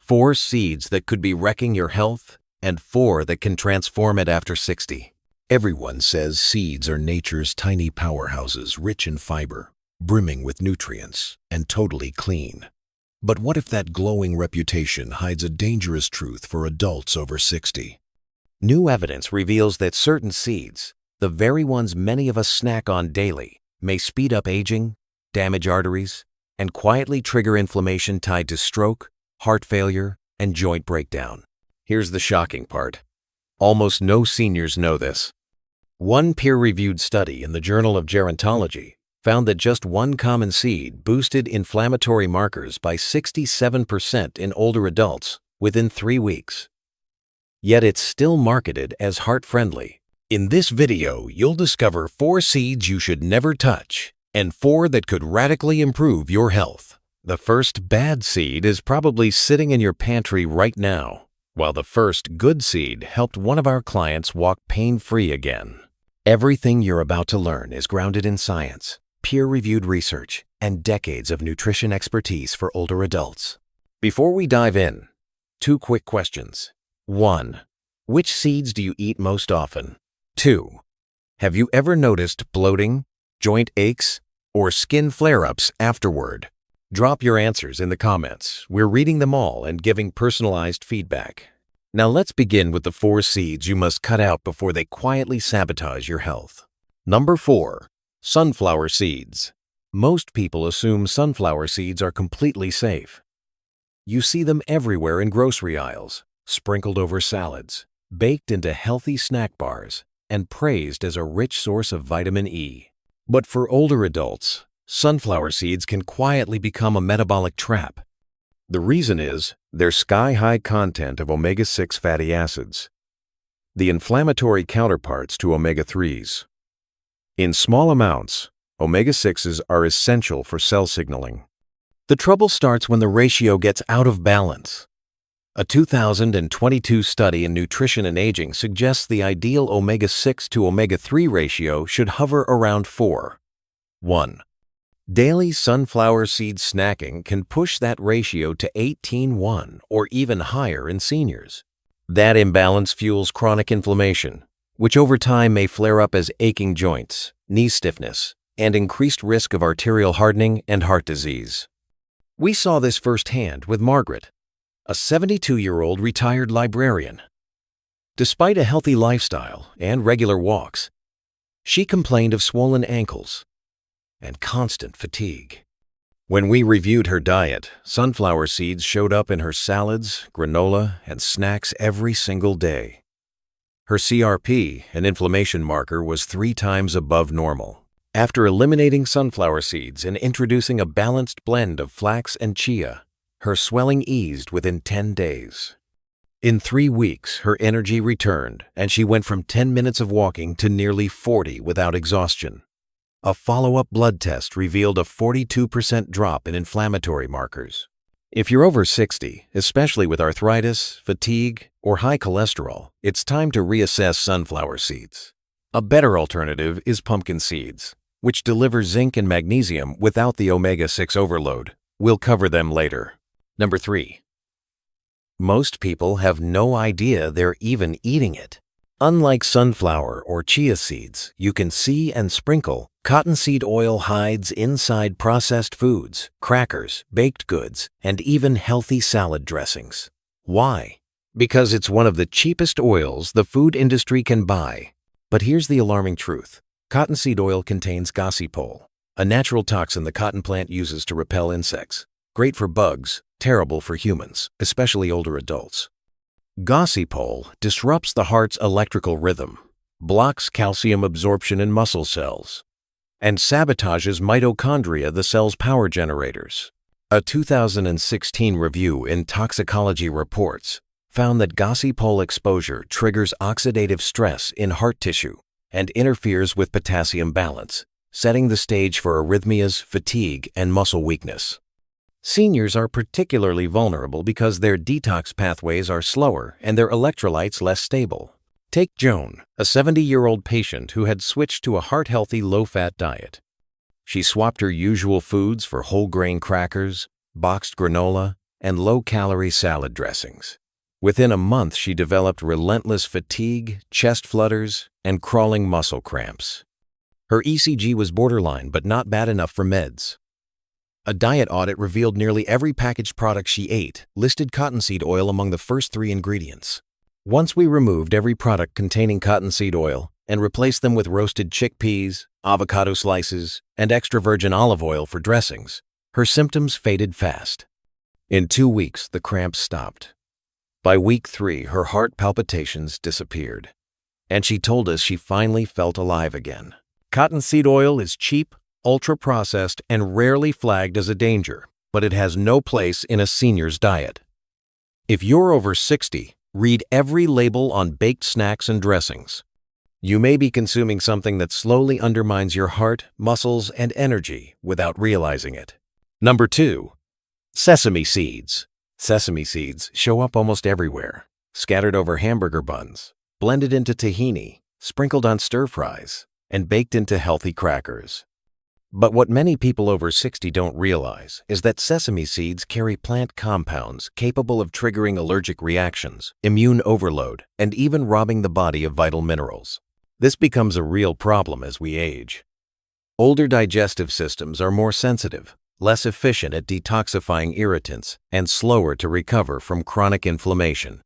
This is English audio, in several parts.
4 seeds that could be wrecking your health, and 4 that can transform it after 60. Everyone says seeds are nature's tiny powerhouses, rich in fiber, brimming with nutrients, and totally clean. But what if that glowing reputation hides a dangerous truth for adults over 60? New evidence reveals that certain seeds, the very ones many of us snack on daily, may speed up aging, damage arteries, and quietly trigger inflammation tied to stroke, heart failure, and joint breakdown. Here's the shocking part. Almost no seniors know this. One peer-reviewed study in the Journal of Gerontology found that just one common seed boosted inflammatory markers by 67% in older adults within 3 weeks. Yet it's still marketed as heart-friendly. In this video, you'll discover 4 seeds you should never touch and 4 that could radically improve your health. The first bad seed is probably sitting in your pantry right now, while the first good seed helped one of our clients walk pain-free again. Everything you're about to learn is grounded in science, peer-reviewed research, and decades of nutrition expertise for older adults. Before we dive in, 2 quick questions. 1. Which seeds do you eat most often? 2. Have you ever noticed bloating, joint aches, or skin flare-ups afterward? Drop your answers in the comments. We're reading them all and giving personalized feedback. Now let's begin with the 4 seeds you must cut out before they quietly sabotage your health. Number 4. Sunflower seeds. Most people assume sunflower seeds are completely safe. You see them everywhere in grocery aisles, sprinkled over salads, baked into healthy snack bars, and praised as a rich source of vitamin E. But for older adults, sunflower seeds can quietly become a metabolic trap. The reason is their sky-high content of omega-6 fatty acids, the inflammatory counterparts to omega-3s. In small amounts, omega-6s are essential for cell signaling. The trouble starts when the ratio gets out of balance. A 2022 study in Nutrition and Aging suggests the ideal omega-6 to omega-3 ratio should hover around 4:1. Daily sunflower seed snacking can push that ratio to 18:1 or even higher in seniors. That imbalance fuels chronic inflammation, which over time may flare up as aching joints, knee stiffness, and increased risk of arterial hardening and heart disease. We saw this firsthand with Margaret, a 72-year-old retired librarian. Despite a healthy lifestyle and regular walks, she complained of swollen ankles and constant fatigue. When we reviewed her diet, sunflower seeds showed up in her salads, granola, and snacks every single day. Her CRP, an inflammation marker, was 3 times above normal. After eliminating sunflower seeds and introducing a balanced blend of flax and chia, her swelling eased within 10 days. In 3 weeks, her energy returned, and she went from 10 minutes of walking to nearly 40 without exhaustion. A follow-up blood test revealed a 42% drop in inflammatory markers. If you're over 60, especially with arthritis, fatigue, or high cholesterol, it's time to reassess sunflower seeds. A better alternative is pumpkin seeds, which deliver zinc and magnesium without the omega-6 overload. We'll cover them later. Number 3. Most people have no idea they're even eating it. Unlike sunflower or chia seeds, you can see and sprinkle, cottonseed oil hides inside processed foods, crackers, baked goods, and even healthy salad dressings. Why? Because it's one of the cheapest oils the food industry can buy. But here's the alarming truth. Cottonseed oil contains gossypol, a natural toxin the cotton plant uses to repel insects. Great for bugs, terrible for humans, especially older adults. Gossypol disrupts the heart's electrical rhythm, blocks calcium absorption in muscle cells, and sabotages mitochondria, the cell's power generators. A 2016 review in Toxicology Reports found that gossypol exposure triggers oxidative stress in heart tissue and interferes with potassium balance, setting the stage for arrhythmias, fatigue, and muscle weakness. Seniors are particularly vulnerable because their detox pathways are slower and their electrolytes less stable. Take Joan, a 70-year-old patient who had switched to a heart-healthy, low-fat diet. She swapped her usual foods for whole grain crackers, boxed granola, and low-calorie salad dressings. Within a month, she developed relentless fatigue, chest flutters, and crawling muscle cramps. Her ECG was borderline, but not bad enough for meds. A diet audit revealed nearly every packaged product she ate listed cottonseed oil among the first 3 ingredients. Once we removed every product containing cottonseed oil and replaced them with roasted chickpeas, avocado slices, and extra virgin olive oil for dressings, her symptoms faded fast. In 2 weeks, the cramps stopped. By week 3, her heart palpitations disappeared, and she told us she finally felt alive again. Cottonseed oil is cheap, ultra-processed, and rarely flagged as a danger, but it has no place in a senior's diet. If you're over 60, read every label on baked snacks and dressings. You may be consuming something that slowly undermines your heart, muscles, and energy without realizing it. Number 2. Sesame seeds. Sesame seeds show up almost everywhere, scattered over hamburger buns, blended into tahini, sprinkled on stir-fries, and baked into healthy crackers. But what many people over 60 don't realize is that sesame seeds carry plant compounds capable of triggering allergic reactions, immune overload, and even robbing the body of vital minerals. This becomes a real problem as we age. Older digestive systems are more sensitive, less efficient at detoxifying irritants, and slower to recover from chronic inflammation.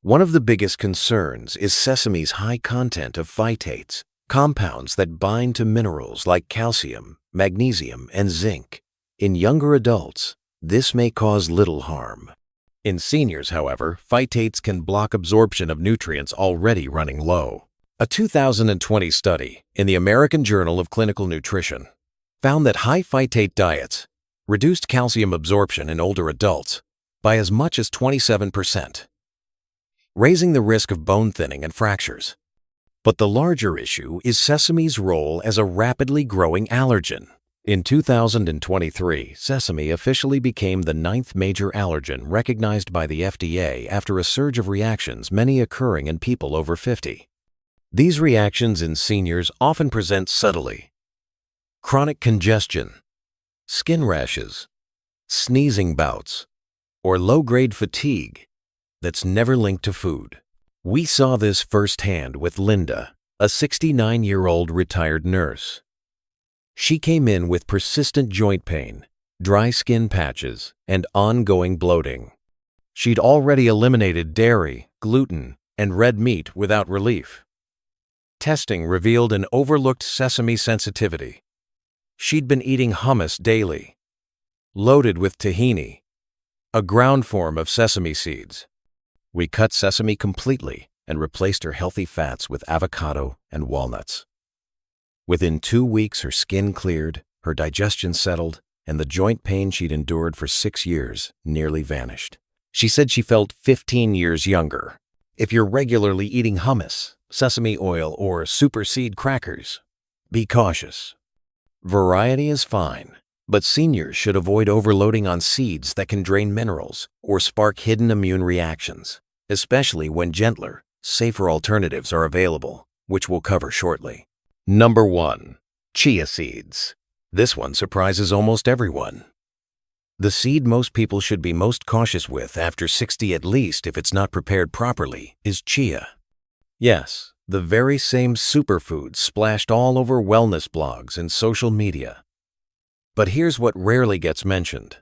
One of the biggest concerns is sesame's high content of phytates, compounds that bind to minerals like calcium, magnesium, and zinc. In younger adults, this may cause little harm. In seniors, however, phytates can block absorption of nutrients already running low. A 2020 study in the American Journal of Clinical Nutrition found that high phytate diets reduced calcium absorption in older adults by as much as 27%, raising the risk of bone thinning and fractures. But the larger issue is sesame's role as a rapidly growing allergen. In 2023, sesame officially became the 9th major allergen recognized by the FDA after a surge of reactions, many occurring in people over 50. These reactions in seniors often present subtly: chronic congestion, skin rashes, sneezing bouts, or low-grade fatigue that's never linked to food. We saw this firsthand with Linda, a 69-year-old retired nurse. She came in with persistent joint pain, dry skin patches, and ongoing bloating. She'd already eliminated dairy, gluten, and red meat without relief. Testing revealed an overlooked sesame sensitivity. She'd been eating hummus daily, loaded with tahini, a ground form of sesame seeds. We cut sesame completely and replaced her healthy fats with avocado and walnuts. Within 2 weeks, her skin cleared, her digestion settled, and the joint pain she'd endured for 6 years nearly vanished. She said she felt 15 years younger. If you're regularly eating hummus, sesame oil, or superseed crackers, be cautious. Variety is fine, but seniors should avoid overloading on seeds that can drain minerals or spark hidden immune reactions, especially when gentler, safer alternatives are available, which we'll cover shortly. Number 1. Chia seeds. This one surprises almost everyone. The seed most people should be most cautious with after 60 at least if it's not prepared properly is chia. Yes, the very same superfoods splashed all over wellness blogs and social media. But here's what rarely gets mentioned.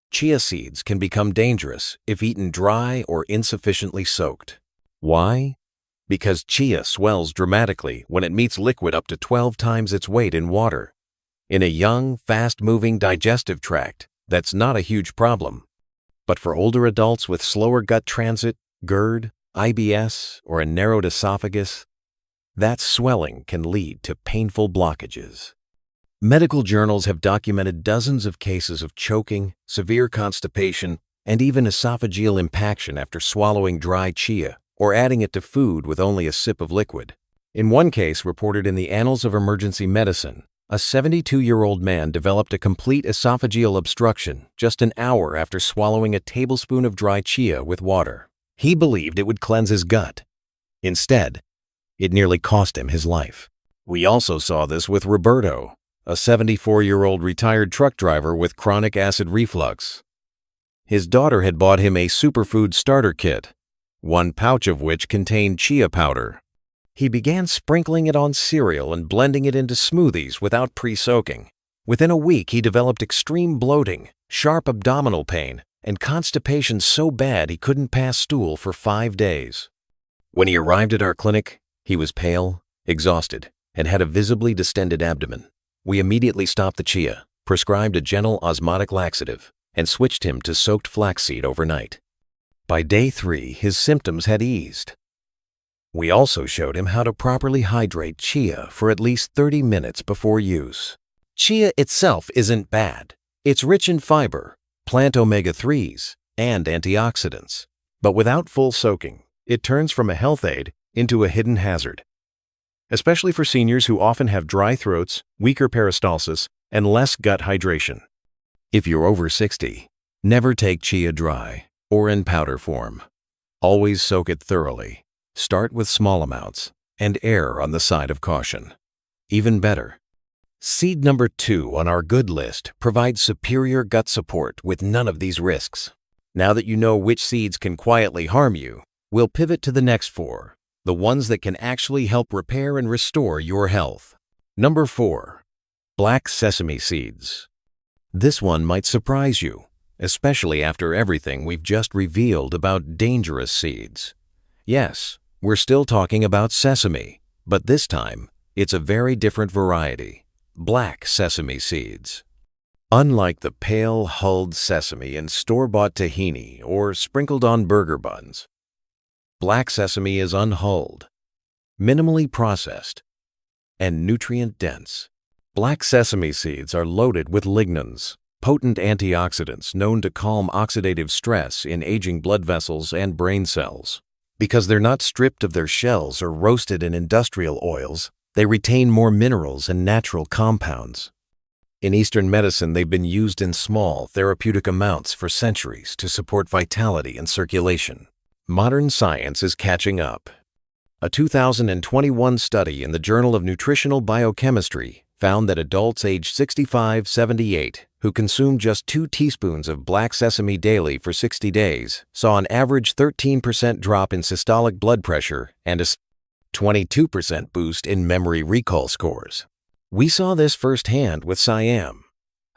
Chia seeds can become dangerous if eaten dry or insufficiently soaked. Why? Because chia swells dramatically when it meets liquid up to 12 times its weight in water. In a young, fast-moving digestive tract, that's not a huge problem. But for older adults with slower gut transit, GERD, IBS, or a narrowed esophagus, that swelling can lead to painful blockages. Medical journals have documented dozens of cases of choking, severe constipation, and even esophageal impaction after swallowing dry chia or adding it to food with only a sip of liquid. In one case reported in the Annals of Emergency Medicine, a 72-year-old man developed a complete esophageal obstruction just an hour after swallowing a tablespoon of dry chia with water. He believed it would cleanse his gut. Instead, it nearly cost him his life. We also saw this with Roberto, a 74-year-old retired truck driver with chronic acid reflux. His daughter had bought him a superfood starter kit, one pouch of which contained chia powder. He began sprinkling it on cereal and blending it into smoothies without pre-soaking. Within a week, he developed extreme bloating, sharp abdominal pain, and constipation so bad he couldn't pass stool for 5 days. When he arrived at our clinic, he was pale, exhausted, and had a visibly distended abdomen. We immediately stopped the chia, prescribed a gentle osmotic laxative, and switched him to soaked flaxseed overnight. By day 3, his symptoms had eased. We also showed him how to properly hydrate chia for at least 30 minutes before use. Chia itself isn't bad. It's rich in fiber, plant omega-3s, and antioxidants. But without full soaking, it turns from a health aid into a hidden hazard, especially for seniors who often have dry throats, weaker peristalsis, and less gut hydration. If you're over 60, never take chia dry or in powder form. Always soak it thoroughly. Start with small amounts and err on the side of caution. Even better, seed number 2 on our good list provides superior gut support with none of these risks. Now that you know which seeds can quietly harm you, we'll pivot to the next 4, the ones that can actually help repair and restore your health. Number 4, black sesame seeds. This one might surprise you, especially after everything we've just revealed about dangerous seeds. Yes, we're still talking about sesame, but this time, it's a very different variety, black sesame seeds. Unlike the pale, hulled sesame in store-bought tahini or sprinkled on burger buns, black sesame is unhulled, minimally processed, and nutrient-dense. Black sesame seeds are loaded with lignans, potent antioxidants known to calm oxidative stress in aging blood vessels and brain cells. Because they're not stripped of their shells or roasted in industrial oils, they retain more minerals and natural compounds. In Eastern medicine, they've been used in small, therapeutic amounts for centuries to support vitality and circulation. Modern science is catching up. A 2021 study in the Journal of Nutritional Biochemistry found that adults aged 65-78 who consumed just 2 teaspoons of black sesame daily for 60 days saw an average 13% drop in systolic blood pressure and a 22% boost in memory recall scores. We saw this firsthand with Siam,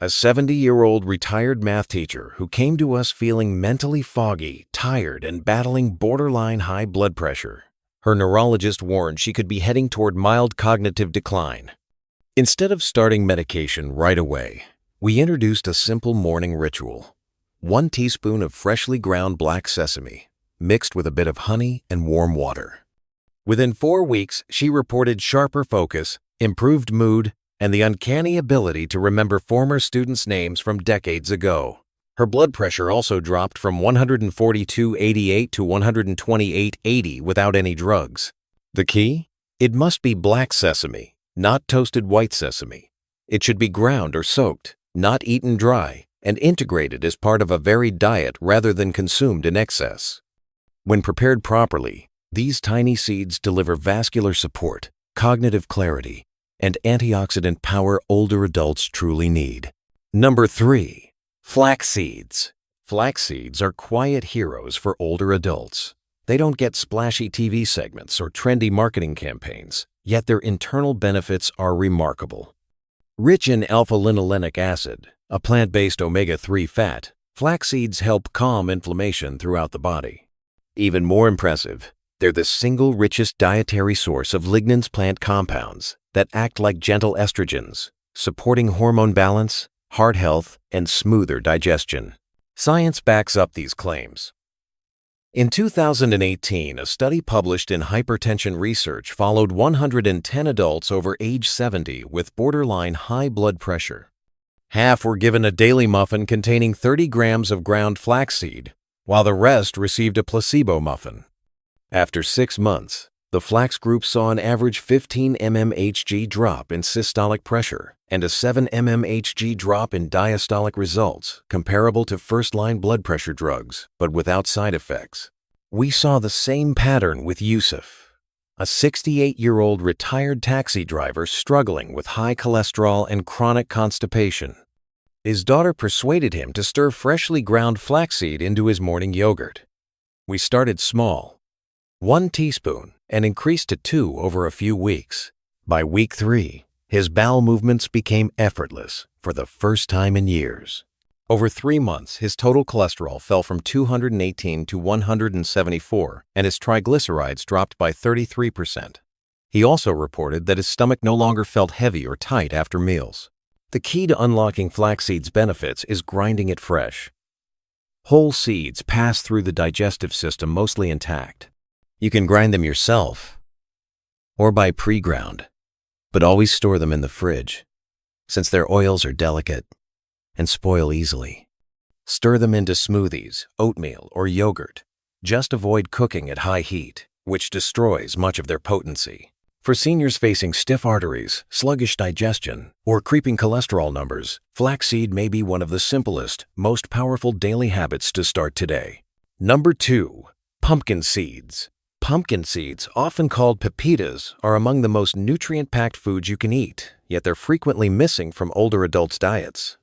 a 70-year-old retired math teacher who came to us feeling mentally foggy, tired, and battling borderline high blood pressure. Her neurologist warned she could be heading toward mild cognitive decline. Instead of starting medication right away, we introduced a simple morning ritual. 1 teaspoon of freshly ground black sesame, mixed with a bit of honey and warm water. Within 4 weeks, she reported sharper focus, improved mood, and the uncanny ability to remember former students' names from decades ago. Her blood pressure also dropped from 142/88 to 128/80 without any drugs. The key? It must be black sesame, not toasted white sesame. It should be ground or soaked, not eaten dry, and integrated as part of a varied diet rather than consumed in excess. When prepared properly, these tiny seeds deliver vascular support, cognitive clarity, and antioxidant power older adults truly need. Number 3, flax seeds. Flax seeds are quiet heroes for older adults. They don't get splashy TV segments or trendy marketing campaigns, yet their internal benefits are remarkable. Rich in alpha-linolenic acid, a plant-based omega-3 fat, flax seeds help calm inflammation throughout the body. Even more impressive, they're the single richest dietary source of lignans plant compounds that act like gentle estrogens, supporting hormone balance, heart health, and smoother digestion. Science backs up these claims. In 2018, a study published in Hypertension Research followed 110 adults over age 70 with borderline high blood pressure. Half were given a daily muffin containing 30 grams of ground flaxseed, while the rest received a placebo muffin. After 6 months, the flax group saw an average 15 mmHg drop in systolic pressure and a 7 mmHg drop in diastolic results, comparable to first-line blood pressure drugs, but without side effects. We saw the same pattern with Yusuf, a 68-year-old retired taxi driver struggling with high cholesterol and chronic constipation. His daughter persuaded him to stir freshly ground flaxseed into his morning yogurt. We started small, 1 teaspoon, and increased to 2 over a few weeks. By week 3, his bowel movements became effortless for the first time in years. Over 3 months, his total cholesterol fell from 218 to 174, and his triglycerides dropped by 33%. He also reported that his stomach no longer felt heavy or tight after meals. The key to unlocking flaxseed's benefits is grinding it fresh. Whole seeds pass through the digestive system mostly intact. You can grind them yourself or buy pre-ground, but always store them in the fridge, since their oils are delicate and spoil easily. Stir them into smoothies, oatmeal, or yogurt. Just avoid cooking at high heat, which destroys much of their potency. For seniors facing stiff arteries, sluggish digestion, or creeping cholesterol numbers, flaxseed may be one of the simplest, most powerful daily habits to start today. Number 2. Pumpkin seeds. Pumpkin seeds, often called pepitas, are among the most nutrient-packed foods you can eat, yet they're frequently missing from older adults' diets.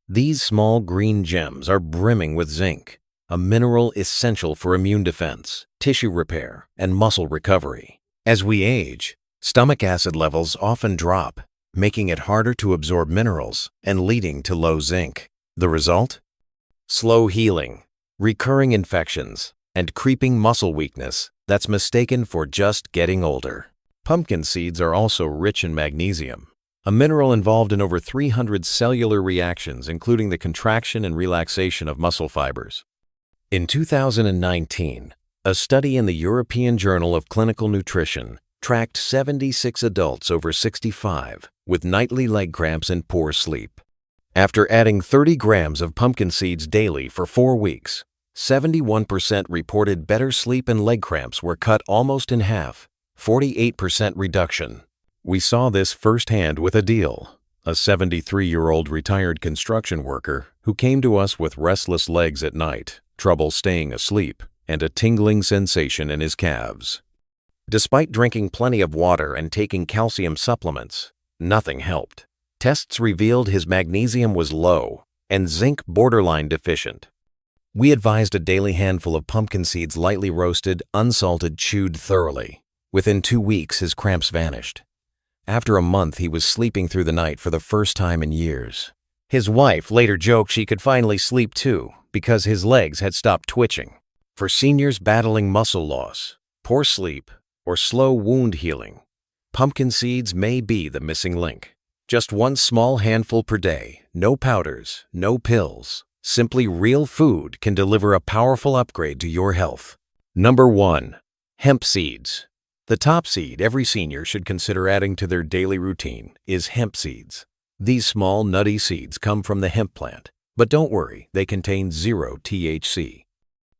These small green gems are brimming with zinc, a mineral essential for immune defense, tissue repair, and muscle recovery. As we age, stomach acid levels often drop, making it harder to absorb minerals and leading to low zinc. The result? Slow healing, recurring infections, and creeping muscle weakness that's mistaken for just getting older. Pumpkin seeds are also rich in magnesium, a mineral involved in over 300 cellular reactions, including the contraction and relaxation of muscle fibers. In 2019, a study in the European Journal of Clinical Nutrition tracked 76 adults over 65 with nightly leg cramps and poor sleep. After adding 30 grams of pumpkin seeds daily for 4 weeks, 71% reported better sleep and leg cramps were cut almost in half, 48% reduction. We saw this firsthand with Adil, a 73-year-old retired construction worker who came to us with restless legs at night, trouble staying asleep, and a tingling sensation in his calves. Despite drinking plenty of water and taking calcium supplements, nothing helped. Tests revealed his magnesium was low and zinc borderline deficient. We advised a daily handful of pumpkin seeds lightly roasted, unsalted, chewed thoroughly. Within 2 weeks, his cramps vanished. After a month, he was sleeping through the night for the first time in years. His wife later joked she could finally sleep too because his legs had stopped twitching. For seniors battling muscle loss, poor sleep, or slow wound healing, pumpkin seeds may be the missing link. Just 1 small handful per day, no powders, no pills. Simply real food can deliver a powerful upgrade to your health. Number 1. Hemp seeds. The top seed every senior should consider adding to their daily routine is hemp seeds. These small, nutty seeds come from the hemp plant, but don't worry, they contain 0 THC.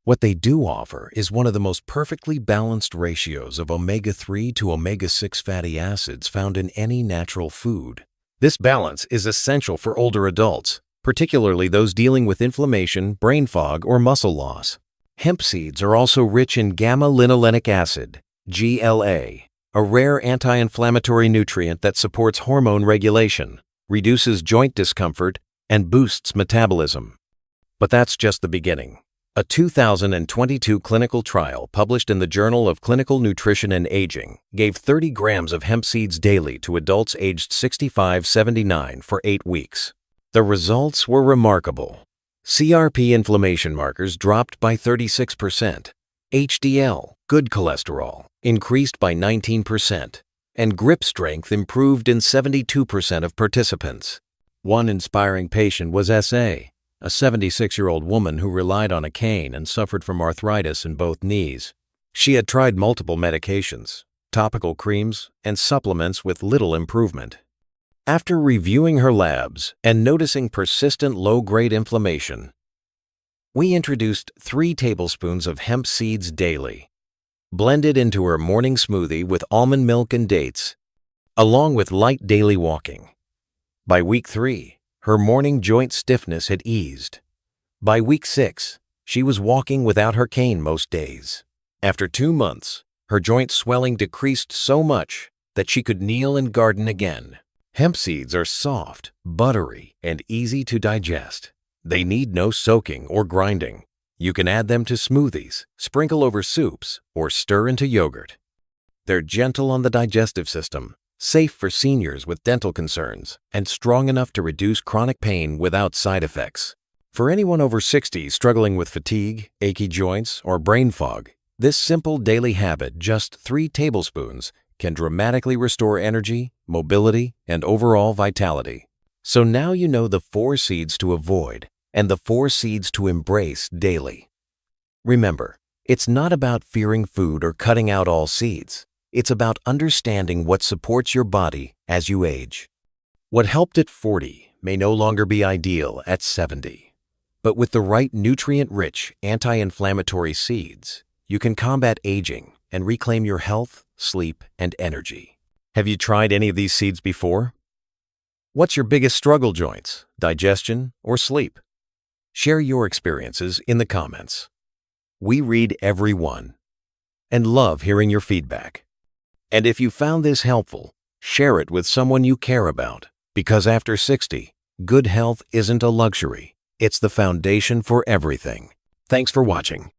What they do offer is one of the most perfectly balanced ratios of omega-3 to omega-6 fatty acids found in any natural food. This balance is essential for older adults, particularly those dealing with inflammation, brain fog, or muscle loss. Hemp seeds are also rich in gamma-linolenic acid, GLA, a rare anti-inflammatory nutrient that supports hormone regulation, reduces joint discomfort, and boosts metabolism. But that's just the beginning. A 2022 clinical trial published in the Journal of Clinical Nutrition and Aging gave 30 grams of hemp seeds daily to adults aged 65-79 for 8 weeks. The results were remarkable. CRP inflammation markers dropped by 36%, HDL, good cholesterol, increased by 19%, and grip strength improved in 72% of participants. One inspiring patient was S.A., a 76-year-old woman who relied on a cane and suffered from arthritis in both knees. She had tried multiple medications, topical creams, and supplements with little improvement. After reviewing her labs and noticing persistent low-grade inflammation, we introduced 3 tablespoons of hemp seeds daily, blended into her morning smoothie with almond milk and dates, along with light daily walking. By week 3, her morning joint stiffness had eased. By week 6, she was walking without her cane most days. After 2 months, her joint swelling decreased so much that she could kneel and garden again. Hemp seeds are soft, buttery, and easy to digest. They need no soaking or grinding. You can add them to smoothies, sprinkle over soups, or stir into yogurt. They're gentle on the digestive system, safe for seniors with dental concerns, and strong enough to reduce chronic pain without side effects. For anyone over 60 struggling with fatigue, achy joints, or brain fog, this simple daily habit, just 3 tablespoons, can dramatically restore energy, mobility, and overall vitality. So now you know the 4 seeds to avoid and the 4 seeds to embrace daily. Remember, it's not about fearing food or cutting out all seeds. It's about understanding what supports your body as you age. What helped at 40 may no longer be ideal at 70. But with the right nutrient-rich, anti-inflammatory seeds, you can combat aging and reclaim your health, sleep, and energy. Have you tried any of these seeds before? What's your biggest struggle joints, digestion, or sleep? Share your experiences in the comments. We read every one and love hearing your feedback. And if you found this helpful, share it with someone you care about, because after 60, good health isn't a luxury. It's the foundation for everything. Thanks for watching.